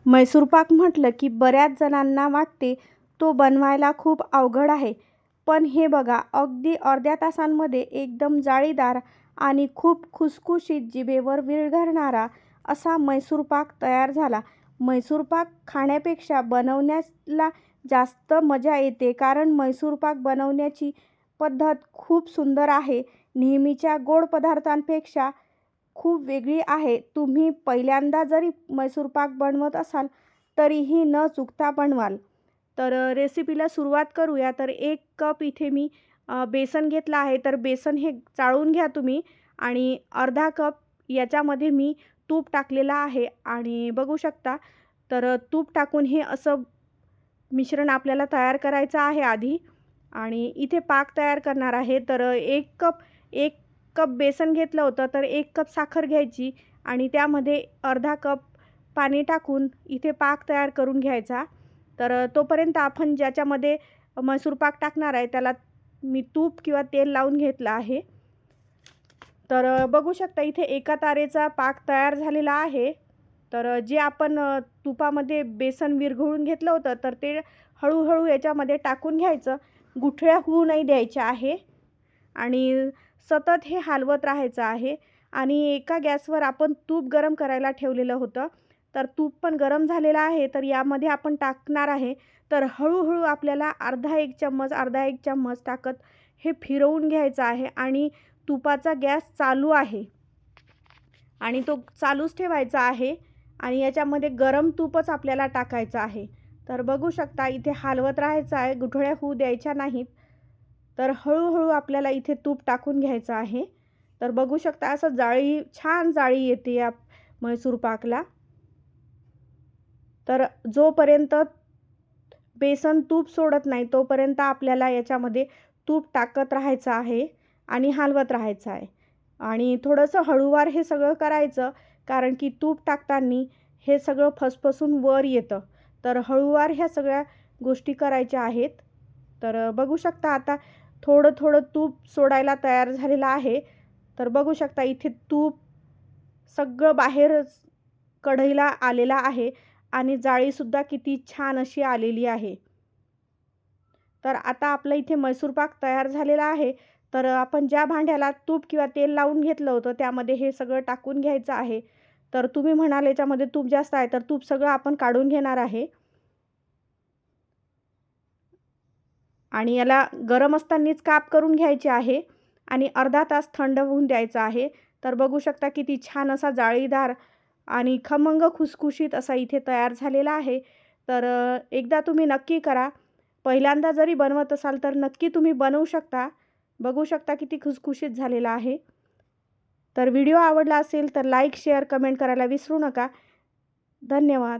मैसूर पाक म्हटलं की बऱ्याच जणांना वाटते तो बनवायला खूप अवघड आहे. पण हे बघा, अगदी अर्ध्या तासांमध्ये एकदम जाळीदार आणि खूप खुसखुशीत जिभेवर विरघळणारा असा मैसूर पाक तयार झाला. मैसूर पाक खाण्यापेक्षा बनवण्याला जास्त मजा येते, कारण मैसूर पाक बनवण्याची पद्धत खूप सुंदर आहे. नेहमीच्या गोड पदार्थांपेक्षा खूप वेगळी आहे. तुम्ही पहिल्यांदा जरी मैसूर पाक बनवत असाल तरीही न चुकता बनवाल. तर रेसिपीला सुरुवात करूया. तर 1 कप इथे मी बेसन घेतलं आहे. तर बेसन हे चाळून घ्या तुम्ही आणि अर्धा कप याच्यामध्ये मी तूप टाकलेलं आहे आणि बघू शकता. तर तूप टाकून हे असं मिश्रण आपल्याला तयार करायचं आहे आधी. आणि इथे पाक तयार करणार आहे. तर 1 कप बेसन घेतलं होतं, तर 1 कप साखर घ्यायची आणि त्यामध्ये अर्धा कप पाणी टाकून इथे पाक तयार करून घ्यायचा. तर तोपर्यंत आपण ज्याच्यामध्ये मैसूर पाक टाकणार आहे त्याला मी तूप किंवा तेल लावून घेतलं आहे. तर बघू शकता इथे एका तारेचा पाक तयार झालेला आहे. तर जे आपण तुपामध्ये बेसन विरघळून घेतलं होतं, तर ते हळूहळू याच्यामध्ये टाकून घ्यायचं. गुठळ्या होऊ नाही द्यायच्या आहे आणि सतत हे हलवत राहायचं आहे. आणि एका गॅसवर आपण तूप गरम करायला ठेवलेलं होतं. तर तूप पण गरम झालेलं आहे. तर यामध्ये आपण टाकणार आहे. तर हळूहळू आपल्याला अर्धा एक चम्मच टाकत हे फिरवून घ्यायचं आहे आणि तुपाचा गॅस चालू आहे आणि तो चालूच ठेवायचा आहे आणि याच्यामध्ये गरम तूपच आपल्याला टाकायचं आहे. तर बघू शकता इथे हलवत राहायचं आहे, गुठळ्या होऊ द्यायच्या नाहीत. तर हळूहळू आपल्याला इथे तूप टाकून घ्यायचं आहे. तर बघू शकता असं छान जाळी येते या मैसूर पाकला. तर जोपर्यंत बेसन तूप सोडत नाही तोपर्यंत आपल्याला याच्यामध्ये तूप टाकत राहायचं आहे आणि हलवत राहायचं आहे. आणि थोडंसं हळूवार हे सगळं करायचं, कारण की तूप टाकताना हे सगळं फसफसून वर येतं. तर हळूवार ह्या सगळ्या गोष्टी करायच्या आहेत. तर बघू शकता आता थोडं थोडं तूप सोडायला तयार झालेलं आहे. तर बघू शकता इथे तूप सगळं बाहेर कढईला आलेला आहे आणि जाळीसुद्धा किती छान अशी आलेली आहे. तर आता आपलं इथे मैसूर पाक तयार झालेला आहे. तर आपण ज्या भांड्याला तूप किंवा तेल लावून घेतलं होतं त्यामध्ये हे सगळं टाकून घ्यायचं आहे. तर तुम्ही म्हणाल याच्यामध्ये तूप जास्त आहे, तर तूप सगळं आपण काढून घेणार आहे आणि याला गरम असतानाच काप करून घ्यायचे आहे आणि अर्धा तास थंड होऊन द्यायचं आहे. तर बघू शकता किती छान असा जाळीदार आणि खमंग खुसखुशीत असा इथे तयार झालेला आहे. तर एकदा तुम्ही नक्की करा. पहिल्यांदा जरी बनवत असाल तर नक्की तुम्ही बनवू शकता. बघू शकता किती खुसखुशीत झालेला आहे. तर व्हिडिओ आवडला असेल तर लाईक, शेअर, कमेंट करायला विसरू नका. धन्यवाद.